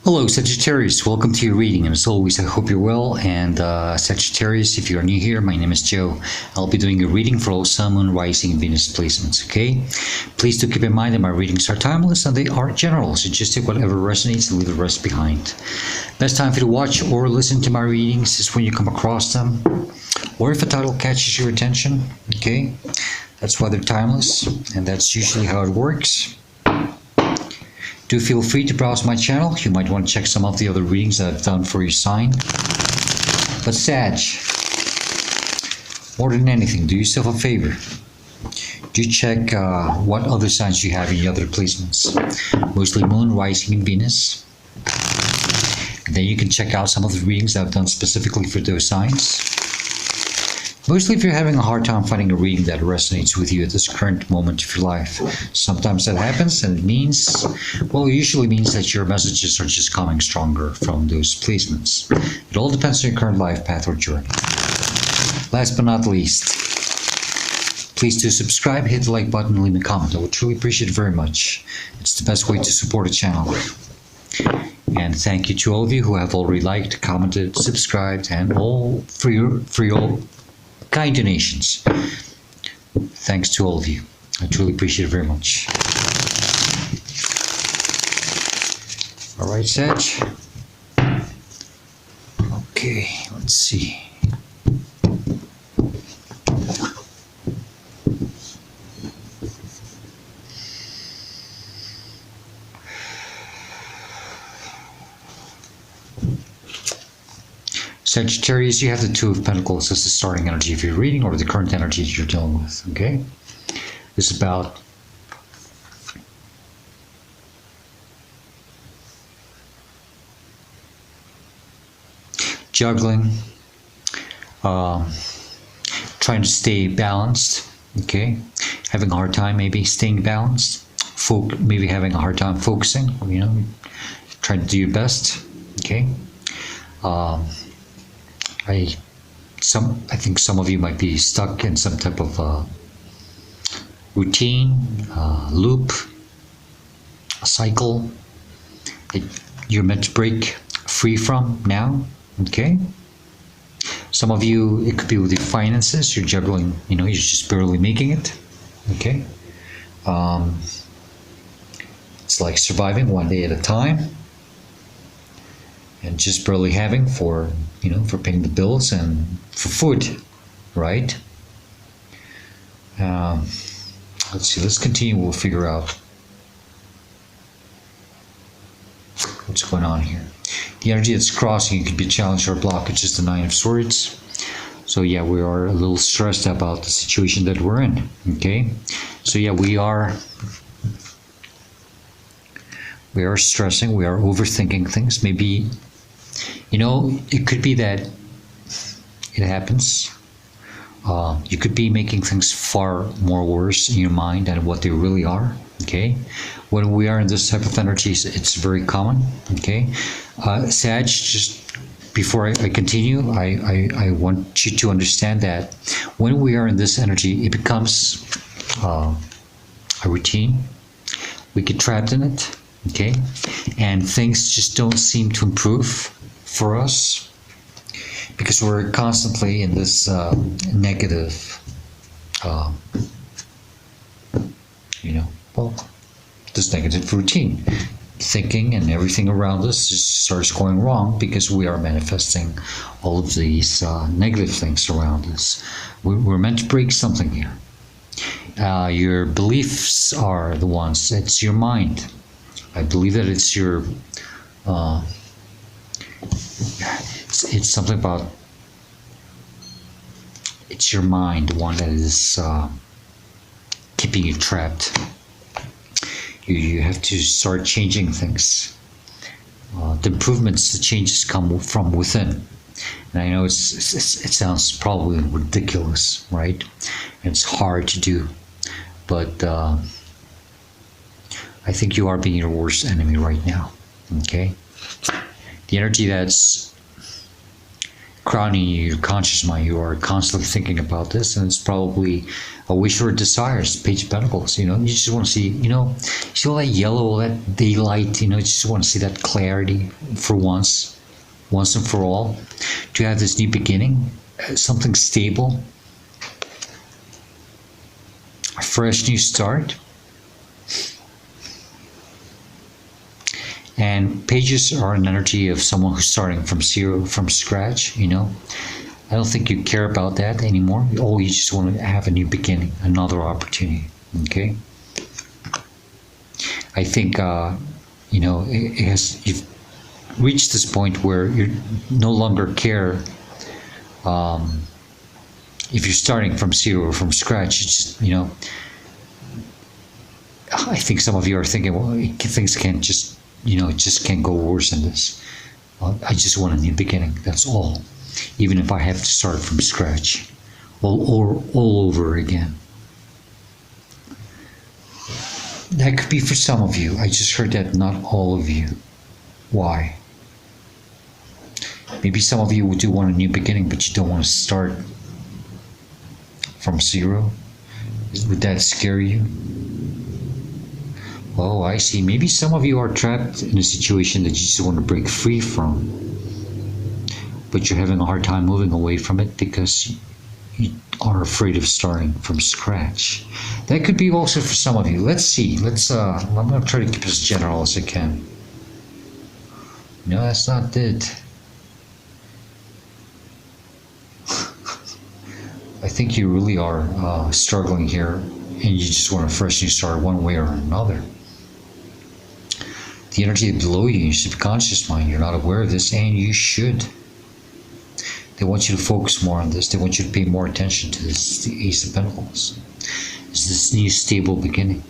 Hello Sagittarius, welcome to your reading, and as always I hope you're well. And Sagittarius, if you are new here, my name is Joe. I'll be doing a reading for all Sun, Moon, Rising, and Venus placements, okay? Please do keep in mind that my readings are timeless and they are general, so just take whatever resonates and leave the rest behind. Best time for you to watch or listen to my readings is when you come across them, or if a title catches your attention, okay? That's why they're timeless, and that's usually how it works. Do feel free to browse my channel. You might want to check some of the other readings that I've done for your sign. But Sag, more than anything, do yourself a favor. Do check what other signs you have in the other placements. Mostly Moon, Rising, and Venus. And then you can check out some of the readings that I've done specifically for those signs. Mostly if you're having a hard time finding a reading that resonates with you at this current moment of your life. Sometimes that happens, and it means, well, it usually means that your messages are just coming stronger from those placements. It all depends on your current life path or journey. Last but not least, please do subscribe, hit the like button, and leave a comment. I would truly appreciate it very much. It's the best way to support a channel. And thank you to all of you who have already liked, commented, subscribed, and all for your kind donations. Thanks to all of you. I truly appreciate it very much. All right, Sag. Okay, let's see. Sagittarius, you have the Two of Pentacles as the starting energy of your reading, or the current energy that you're dealing with, okay? It's about juggling, trying to stay balanced, okay? Having a hard time maybe staying balanced, maybe having a hard time focusing, you know, trying to do your best, okay? I think some of you might be stuck in some type of routine, loop, a cycle that you're meant to break free from now, okay? Some of you, it could be with your finances, you're juggling, you know, you're just barely making it, okay? It's like surviving one day at a time, and just barely having for, you know, for paying the bills and for food, right? Let's see, let's continue, we'll figure out what's going on here. The energy that's crossing, it could be a challenge or a block, it's just the Nine of Swords. So yeah, we are a little stressed about the situation that we're in, okay? So yeah, we are stressing, we are overthinking things. Maybe, you know, it could be that it happens. You could be making things far more worse in your mind than what they really are, okay? When we are in this type of energies, it's very common, okay? Sag, just before I continue, I want you to understand that when we are in this energy, it becomes a routine. We get trapped in it, okay? And things just don't seem to improve for us because we're constantly in this negative, you know, well, this negative routine. Thinking and everything around us just starts going wrong because we are manifesting all of these negative things around us. We're meant to break something here. Your beliefs are the ones, it's your mind. I believe that it's your, it's something about, it's your mind, the one that is keeping you trapped. You have to start changing things. The improvements, the changes come from within. And I know it sounds probably ridiculous, right? And it's hard to do, but I think you are being your worst enemy right now, okay? The energy that's crowning your conscious mind. You are constantly thinking about this, and it's probably a wish or a desire. It's Page of Pentacles. You just want to see, see all that yellow, all that daylight. You just want to see that clarity for once and for all. To have this new beginning, something stable, a fresh new start. And pages are an energy of someone who's starting from zero, from scratch. I don't think you care about that anymore. Oh, you just want to have a new beginning, another opportunity. Okay. I think you've reached this point where you no longer care if you're starting from zero or from scratch. It's just I think some of you are thinking, well, things can't just. It just can't go worse than this. I just want a new beginning. That's all. Even if I have to start from scratch, all over again. That could be for some of you. I just heard that not all of you. Why? Maybe some of you do want a new beginning, but you don't want to start from zero. Would that scare you? Oh, I see. Maybe some of you are trapped in a situation that you just want to break free from. But you're having a hard time moving away from it because you are afraid of starting from scratch. That could be also for some of you. Let's see. I'm going to try to keep it as general as I can. No, that's not it. I think you really are struggling here and you just want a fresh new start one way or another. The energy below you, your subconscious mind, you're not aware of this, and you should. They want you to focus more on this. They want you to pay more attention to this, the Ace of Pentacles. It's this new stable beginning.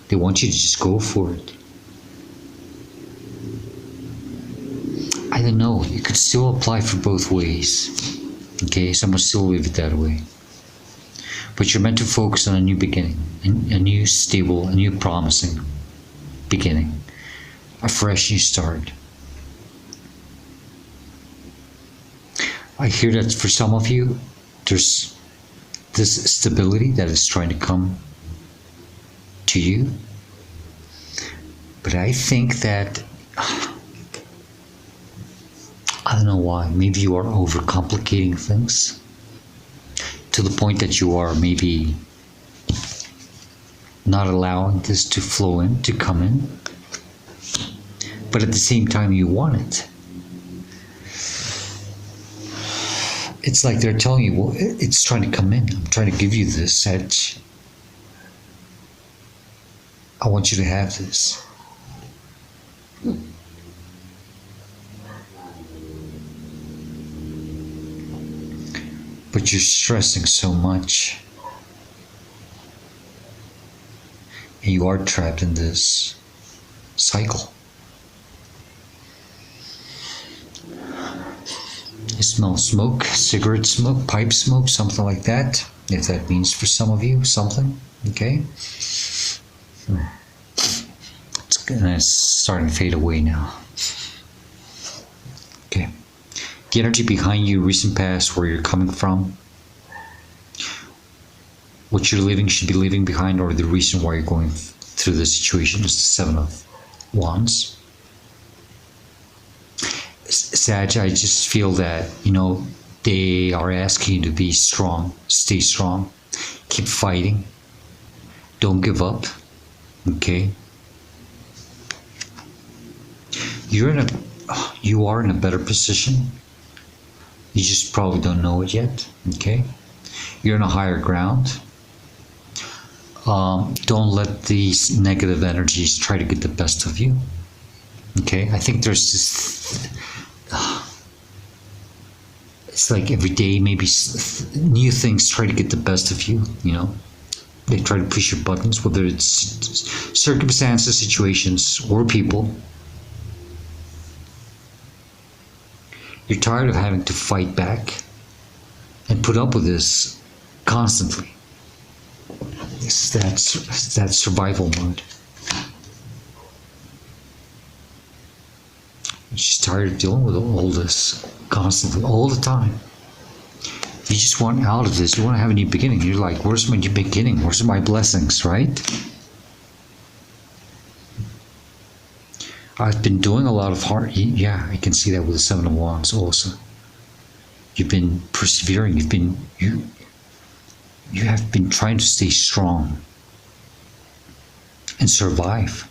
They want you to just go for it. I don't know. It could still apply for both ways. Okay, some will still live it that way. But you're meant to focus on a new beginning, a new stable, a new promising beginning. A fresh new start. I hear that for some of you, there's this stability that is trying to come to you. But I think that, I don't know why, maybe you are overcomplicating things to the point that you are maybe not allowing this to flow in, to come in. But at the same time, you want it. It's like they're telling you, well, it's trying to come in. I'm trying to give you this edge. I want you to have this. But you're stressing so much. And you are trapped in this cycle. You smell smoke, cigarette smoke, pipe smoke, something like that. If that means for some of you something, okay? It's gonna starting to fade away now. Okay. The energy behind you, recent past, where you're coming from, what you're leaving, should be leaving behind, or the reason why you're going through the situation is the Seven of Wands. Sag, I just feel that, they are asking you to be strong, stay strong, keep fighting, don't give up, okay? You are in a better position. You just probably don't know it yet, okay? You're in a higher ground. Don't let these negative energies try to get the best of you, okay? I think there's this... it's like every day, maybe new things try to get the best of you, They try to push your buttons, whether it's circumstances, situations, or people. You're tired of having to fight back and put up with this constantly. It's that survival mode. She's tired of dealing with all this constantly, all the time. You just want out of this. You want to have a new beginning. You're like, where's my new beginning? Where's my blessings, right? I've been doing a lot of hard. Yeah, I can see that with the Seven of Wands also. You've been persevering. You have been trying to stay strong and survive.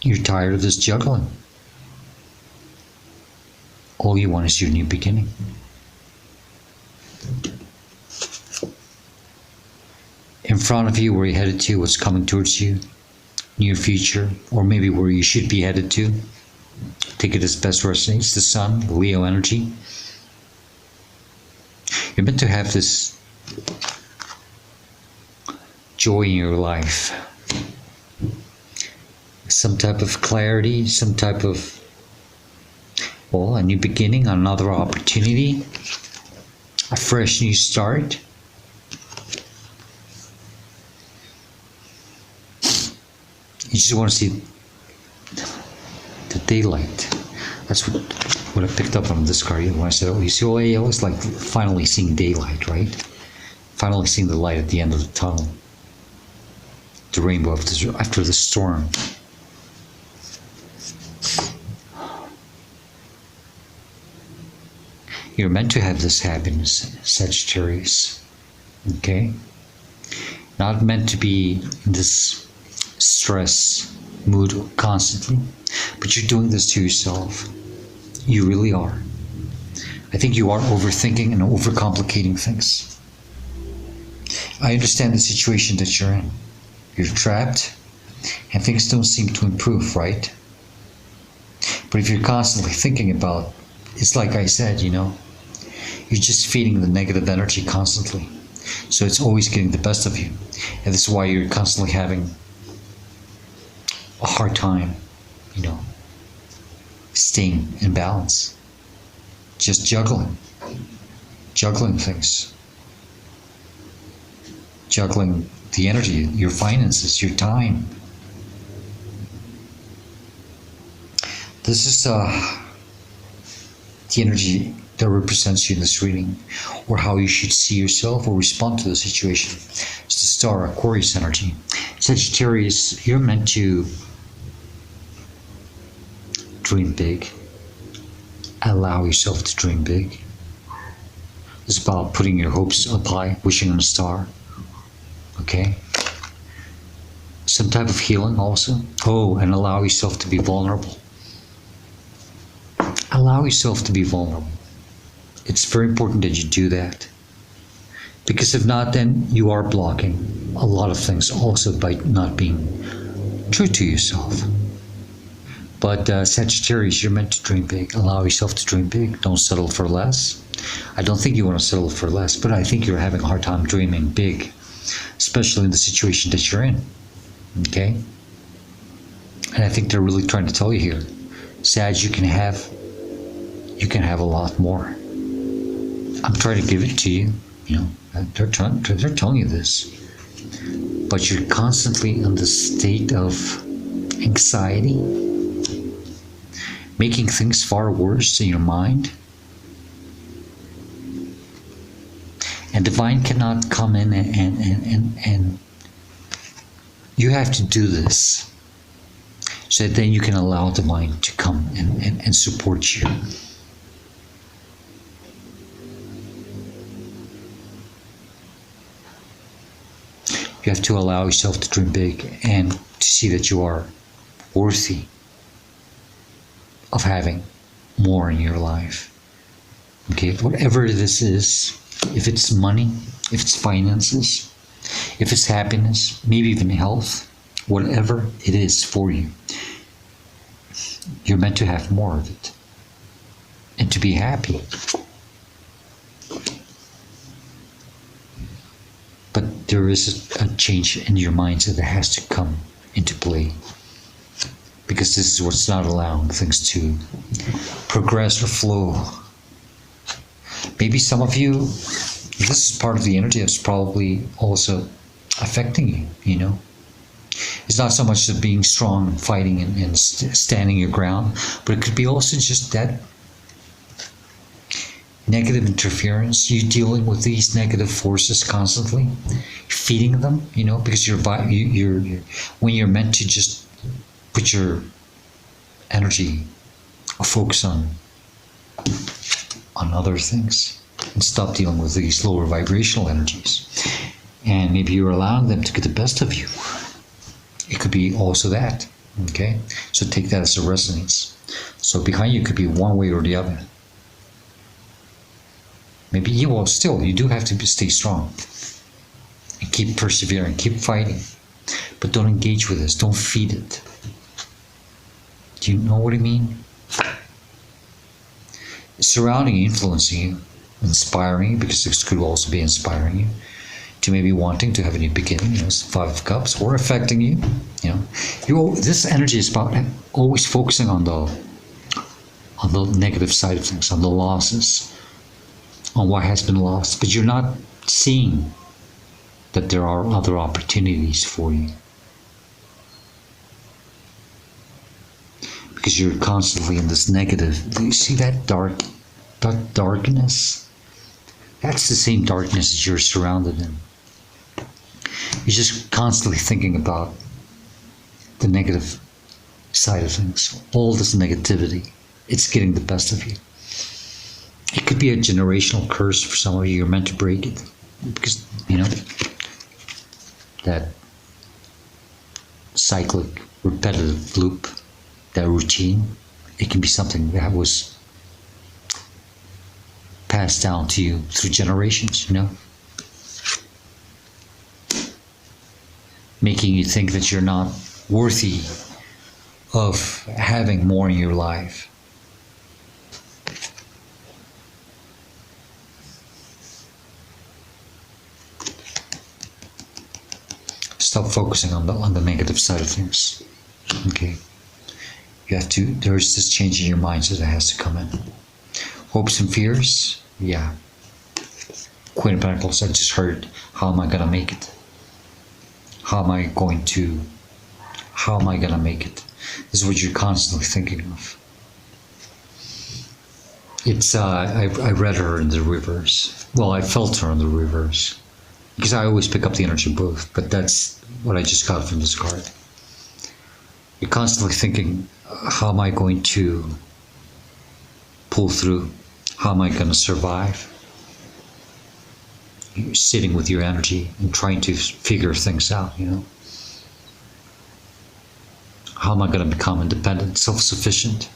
You're tired of this juggling. All you want is your new beginning. In front of you, where you're headed to, what's coming towards you, near future, or maybe where you should be headed to. Take it as best resonates. The Sun, the Leo energy. You're meant to have this joy in your life. Some type of clarity, some type of, well, a new beginning, another opportunity, a fresh new start. You just want to see the daylight. That's what I picked up on this card when I said, oh, you see, I always like finally seeing daylight, right? Finally seeing the light at the end of the tunnel. The rainbow after the storm. You're meant to have this happiness, Sagittarius. Okay? Not meant to be in this stress mood constantly, but you're doing this to yourself. You really are. I think you are overthinking and overcomplicating things. I understand the situation that you're in. You're trapped and things don't seem to improve, right? But if you're constantly thinking about, it's like I said, you're just feeding the negative energy constantly. So it's always getting the best of you. And this is why you're constantly having a hard time, staying in balance. Just juggling things. Juggling the energy, your finances, your time. This is the energy that represents you in this reading, or how you should see yourself or respond to the situation. It's the Star Aquarius energy. Sagittarius, you're meant to dream big. Allow yourself to dream big. It's about putting your hopes up high, wishing on a star. Okay? Some type of healing also. Oh, and allow yourself to be vulnerable. Allow yourself to be vulnerable. It's very important that you do that. Because if not, then you are blocking a lot of things also by not being true to yourself. But Sagittarius, you're meant to dream big. Allow yourself to dream big. Don't settle for less. I don't think you want to settle for less, but I think you're having a hard time dreaming big, especially in the situation that you're in. Okay? And I think they're really trying to tell you here, Sag, you can have a lot more. I'm trying to give it to you. They're telling you this. But you're constantly in the state of anxiety, making things far worse in your mind. And divine cannot come in and you have to do this. So that then you can allow divine to come and support you. You have to allow yourself to dream big and to see that you are worthy of having more in your life. Okay, whatever this is, if it's money, if it's finances, if it's happiness, maybe even health, whatever it is for you, you're meant to have more of it and to be happy. But there is a change in your mindset that has to come into play, because this is what's not allowing things to progress or flow. Maybe some of you, this is part of the energy that's probably also affecting you, It's not so much of being strong, fighting, and standing your ground, but it could be also just that negative interference. You dealing with these negative forces constantly, feeding them. Because you're when you're meant to just put your energy or focus on other things and stop dealing with these lower vibrational energies. And maybe you're allowing them to get the best of you. It could be also that. Okay? So take that as a resonance. So behind you could be one way or the other. Maybe you do have to stay strong and keep persevering, keep fighting. But don't engage with this. Don't feed it. Do you know what I mean? Surrounding you, influencing you, inspiring you, because this could also be inspiring you to maybe wanting to have a new beginning, Five of Cups, or affecting you. This energy is about always focusing on the negative side of things, on the losses, on what has been lost, but you're not seeing that there are other opportunities for you. Because you're constantly in this negative. Do you see that darkness? That's the same darkness that you're surrounded in. You're just constantly thinking about the negative side of things. All this negativity, it's getting the best of you. It could be a generational curse for some of you. You're meant to break it. Because, that cyclic, repetitive loop, that routine, it can be something that was passed down to you through generations, making you think that you're not worthy of having more in your life. Stop focusing on the negative side of things. Okay. There's this change in your mindset that has to come in. Hopes and fears, yeah. Queen of Pentacles, I just heard, how am I gonna make it? How am I gonna make it? This is what you're constantly thinking of. It's, I read her in the reverse. Well, I felt her in the reverse. Because I always pick up the energy of both, but that's what I just got from this card. You're constantly thinking, how am I going to pull through? How am I going to survive? You're sitting with your energy and trying to figure things out, How am I going to become independent, self-sufficient?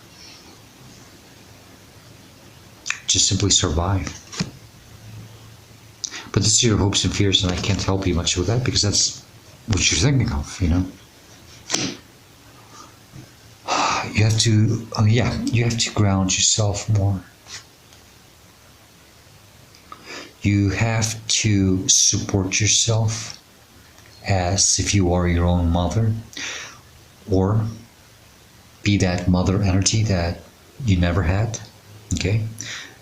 Just simply survive. But this is your hopes and fears, and I can't help you much with that because that's what you're thinking of, You have to, you have to ground yourself more. You have to support yourself as if you are your own mother, or be that mother energy that you never had. Okay,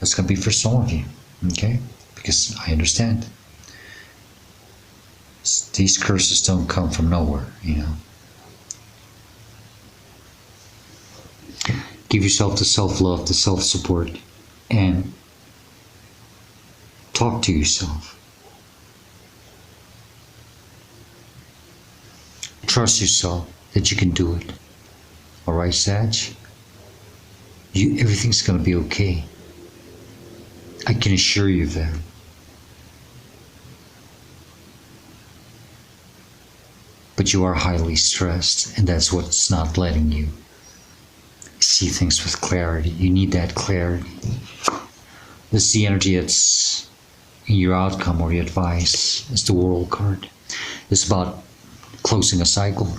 that's gonna be for some of you. Okay, because I understand these curses don't come from nowhere. Give yourself the self-love, the self-support, and talk to yourself. Trust yourself that you can do it. All right, Sag? Everything's going to be okay. I can assure you that. But you are highly stressed, and that's what's not letting you see things with clarity. You need that clarity. This is the energy that's in your outcome or your advice. It's the World card. It's about closing a cycle,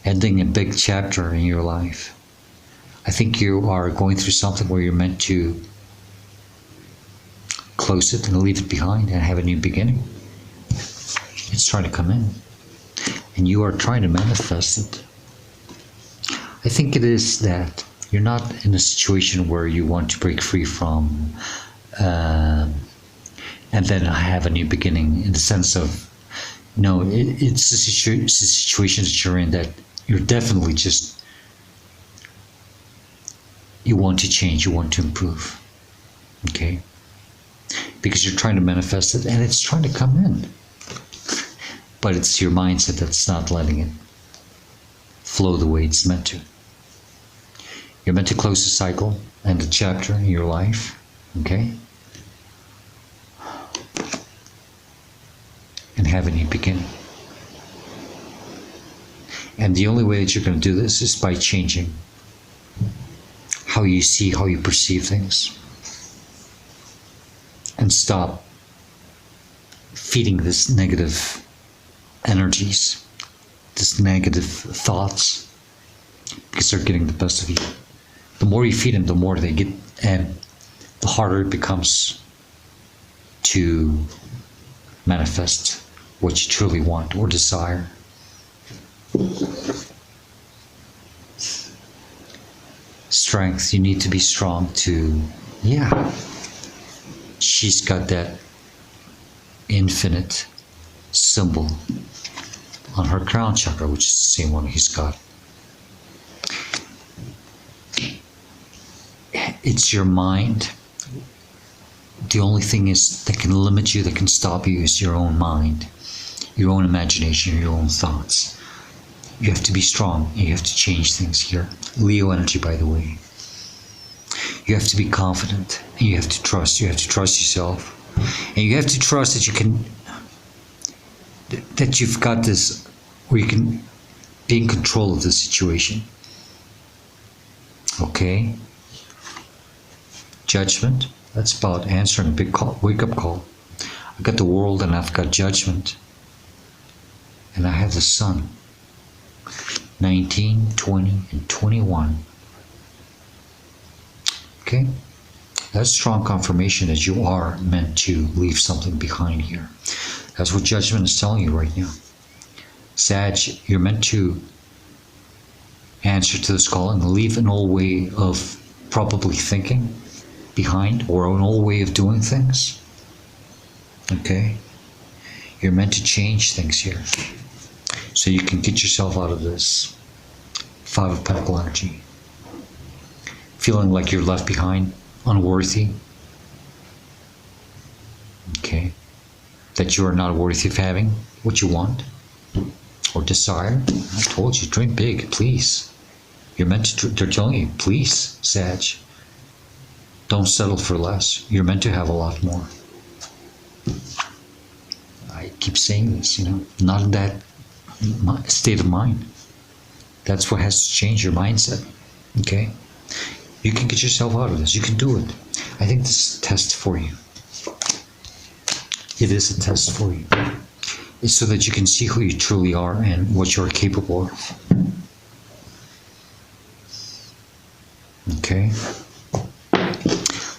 ending a big chapter in your life. I think you are going through something where you're meant to close it and leave it behind and have a new beginning. It's trying to come in, and you are trying to manifest it. I think it is that you're not in a situation where you want to break free from and then have a new beginning, in the sense of No, it's it's the situation that you're in that you're definitely just, you want to change, you want to improve. Okay? Because you're trying to manifest it and it's trying to come in. But it's your mindset that's not letting it flow the way it's meant to. You're meant to close the cycle and the chapter in your life. Okay? And have a new beginning. And the only way that you're going to do this is by changing how you see, how you perceive things. And stop feeding this negative energies, this negative thoughts, because they're getting the best of you. The more you feed them, the more they get, and the harder it becomes to manifest what you truly want or desire. Strength, you need to be strong to, yeah. She's got that infinite symbol on her crown chakra, which is the same one he's got. It's your mind. The only thing is that can limit you, that can stop you, is your own mind, your own imagination, your own thoughts. You have to be strong. You have to change things here. Leo energy, by the way. You have to be confident, and you have to trust. You have to trust yourself, and you have to trust that you can, that you've got this, where you can be in control of the situation. Okay? Judgment. That's about answering a big call, wake-up call. I've got the world and I've got judgment. And I have the sun. 19, 20, and 21. Okay? That's strong confirmation that you are meant to leave something behind here. That's what judgment is telling you right now. Sag, you're meant to answer to this call and leave an old way of probably thinking behind, or an old way of doing things. Okay? You're meant to change things here, so you can get yourself out of this 5 of Pentacles energy. Feeling like you're left behind, unworthy. Okay? That you are not worthy of having what you want or desire. I told you, dream big, please. You're meant to, they're telling you, please, Sag. Don't settle for less. You're meant to have a lot more. I keep saying this, not in that state of mind. That's what has to change your mindset. Okay? You can get yourself out of this. You can do it. I think this is a test for you. It is a test for you. It's so that you can see who you truly are and what you're capable of. Okay?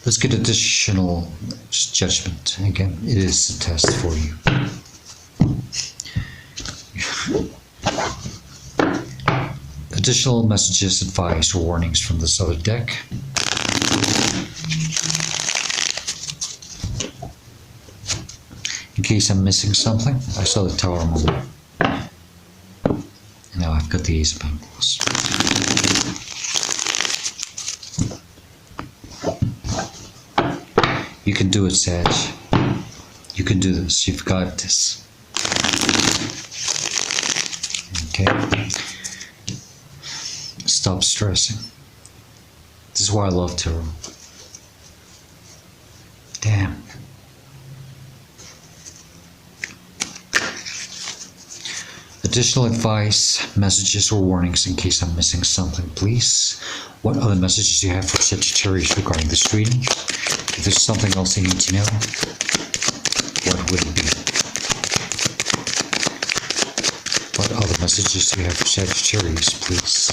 Let's get additional judgment. Again, it is a test for you. Additional messages, advice, or warnings from this other deck. In case I'm missing something, I saw the Tower moment. And now I've got the Ace of Pentacles. You can do it, Sag. You can do this. You've got this. Okay? Stop stressing. This is why I love tarot. Damn. Additional advice, messages, or warnings in case I'm missing something, please. What other messages do you have for Sagittarius regarding this reading? If there's something else you need to know, what would it be? What other messages do you have for Sagittarius, please?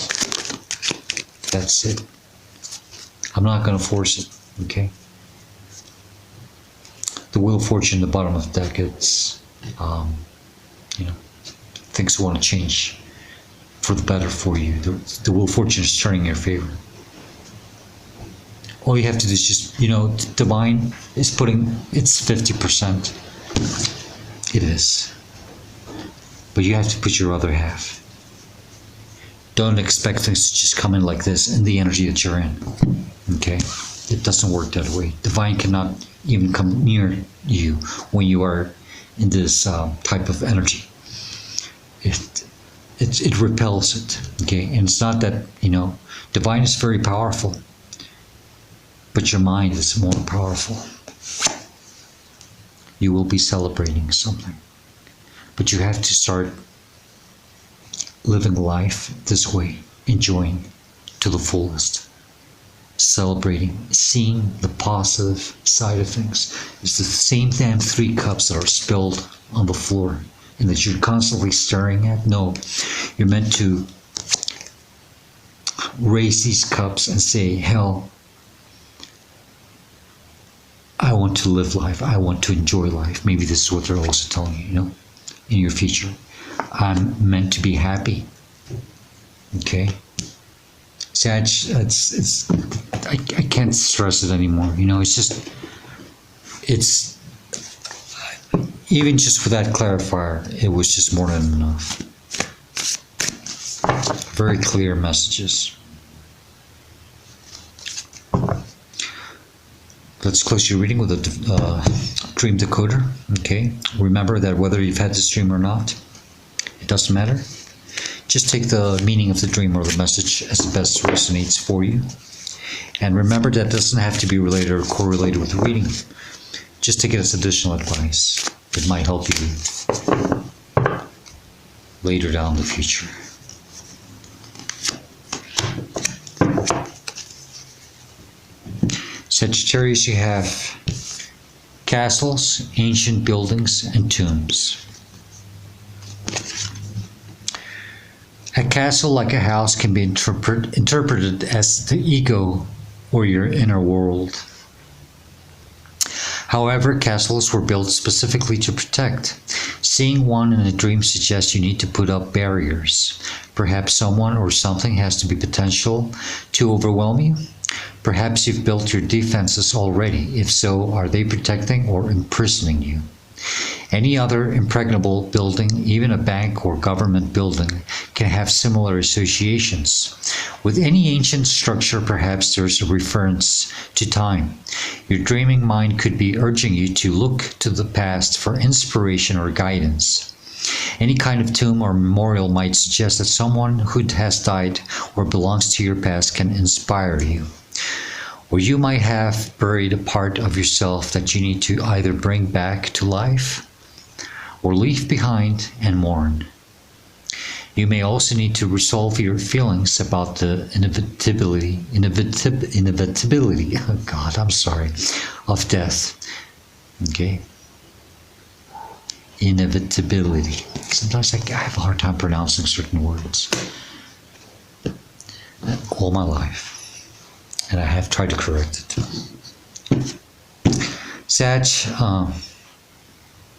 That's it. I'm not going to force it, okay? The Wheel of Fortune, the bottom of the deck, it's, things want to change for the better for you. The Wheel of Fortune is turning in your favor. All you have to do is just, divine is putting, it's 50%. It is. but you have to put your other half. Don't expect things to just come in like this in the energy that you're in. Okay? It doesn't work that way. Divine cannot even come near you when you are in this type of energy. It repels it. Okay? And it's not that, divine is very powerful, but your mind is more powerful. You will be celebrating something, but you have to start living life this way, enjoying to the fullest, celebrating, seeing the positive side of things. It's the same damn 3 cups that are spilled on the floor and that you're constantly staring at. No, you're meant to raise these cups and say, hell, I want to live life. I want to enjoy life. Maybe this is what they're also telling you, in your future. I'm meant to be happy. Okay? Sag, I can't stress it anymore. It's even just for that clarifier, it was just more than enough. Very clear messages. Let's close your reading with a dream decoder. Okay? Remember that whether you've had this dream or not, it doesn't matter. Just take the meaning of the dream or the message as the best resonates for you. And remember that doesn't have to be related or correlated with the reading. Just take it as additional advice. It might help you later down the future. Sagittarius, you have castles, ancient buildings, and tombs. A castle, like a house, can be interpreted as the ego or your inner world. However, castles were built specifically to protect. Seeing one in a dream suggests you need to put up barriers. Perhaps someone or something has to be potential to overwhelm you. Perhaps you've built your defenses already. If so, are they protecting or imprisoning you? Any other impregnable building, even a bank or government building, can have similar associations. With any ancient structure, perhaps there's a reference to time. Your dreaming mind could be urging you to look to the past for inspiration or guidance. Any kind of tomb or memorial might suggest that someone who has died or belongs to your past can inspire you. Or you might have buried a part of yourself that you need to either bring back to life or leave behind and mourn. You may also need to resolve your feelings about the inevitability, oh God, I'm sorry, of death. Okay? Inevitability. Sometimes I have a hard time pronouncing certain words. All my life. And I have tried to correct it. Sag,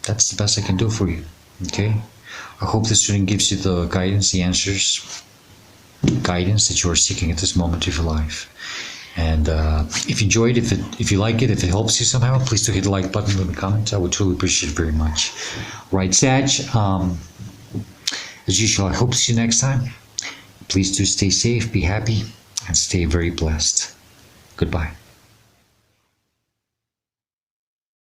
that's the best I can do for you. Okay? I hope this reading gives you the guidance, the answers, guidance that you are seeking at this moment of your life. And if you enjoyed it, if you like it, if it helps you somehow, please do hit the like button, leave a comment. I would truly appreciate it very much. Right, Sag, as usual, I hope to see you next time. Please do stay safe, be happy, and stay very blessed. Goodbye.